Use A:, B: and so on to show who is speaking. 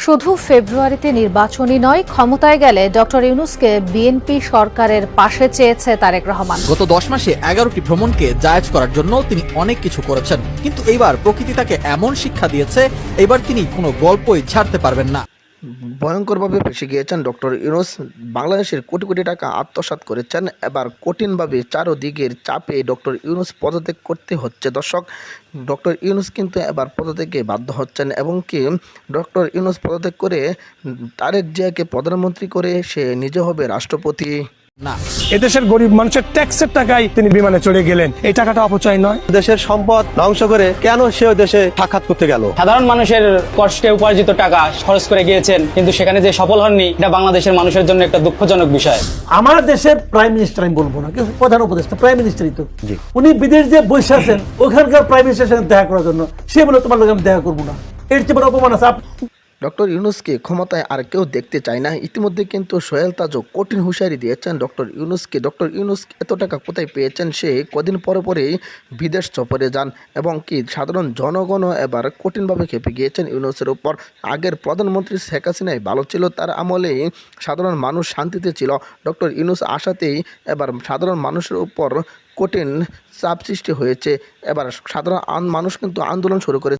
A: শুধু ফেব্রুয়ারিতে নির্বাচনই নয়, ক্ষমতায় গেলে ডক্টর ইউনূসকে বিএনপি সরকারের পাশে চেয়েছে তারেক রহমান।
B: গত 10 মাসে 11টি ভ্রমণকে জায়েজ করার জন্য তিনি অনেক কিছু করেছেন, কিন্তু এইবার প্রকৃতি তাকে এমন শিক্ষা দিয়েছে, এবার তিনি কোনো গল্পই ছাড়তে পারবেন না।
C: ভয়ঙ্করভাবে ফেঁসে গিয়েছেন ডক্টর ইউনূস। বাংলাদেশের কোটি কোটি টাকা আত্মসাৎ করেছেন। এবার কঠিনভাবে চারদিকের চাপে ডক্টর ইউনূস পদত্যাগ করতে হচ্ছে। দর্শক, ডক্টর ইউনূস কিন্তু এবার পদত্যাগে বাধ্য হচ্ছেন এবং কি ডক্টর ইউনূস পদত্যাগ করে তারেক জিয়াকে প্রধানমন্ত্রী করে সে নিজে হবে রাষ্ট্রপতি।
B: না,
D: এদেশের গরিব মানুষের ট্যাক্সের টাকায় তিনি বিমানে চড়ে গেলেন, এই টাকাটা অপচয় নয়?
E: দেশের সম্পদ ধ্বংস করে কেন সে ওই দেশে সাক্ষাৎ করতে গেল?
F: সাধারণ মানুষের কষ্টে উপার্জিত টাকা খরচ করে গিয়েছেন, কিন্তু সেখানে যে সফল হননি, এটা বাংলাদেশের মানুষের জন্য একটা দুঃখজনক বিষয়।
G: আমার দেশের প্রাইম মিনিস্টার আমি বলবো না, কিন্তু প্রধান উপদেষ্টা প্রাইম মিনিস্টারই তো উনি বিদেশ যে বসে আছেন ওখানকার প্রাইম মিনিস্টারের সঙ্গে দেখা করার জন্য, সে বলে তোমার লোক আমি দেখা করবো না, এর চেয়ে বড় অপমান আছে?
C: ডক্টর ইউনূসকে ক্ষমতায় আর কেউ দেখতে চায় না। ইতিমধ্যে কিন্তু সোহেল তাজও কঠিন হুঁশিয়ারি দিয়েছেন ডক্টর ইউনূসকে। ডক্টর ইউনূস এত টাকা কোথায় পেয়েছেন? সে কদিন পরে পরেই বিদেশ সফরে যান এবং কি সাধারণ জনগণও এবার কঠিনভাবে খেপে গিয়েছেন ইউনূসের উপর। আগের প্রধানমন্ত্রী শেখ হাসিনাই ভালো ছিল, তার আমলেই সাধারণ মানুষ শান্তিতে ছিল। ডক্টর ইউনূস আসাতেই এবার সাধারণ মানুষের উপর কঠিন চাপ সৃষ্টি হয়েছে। এবার সাধারণ মানুষ কিন্তু আন্দোলন শুরু করে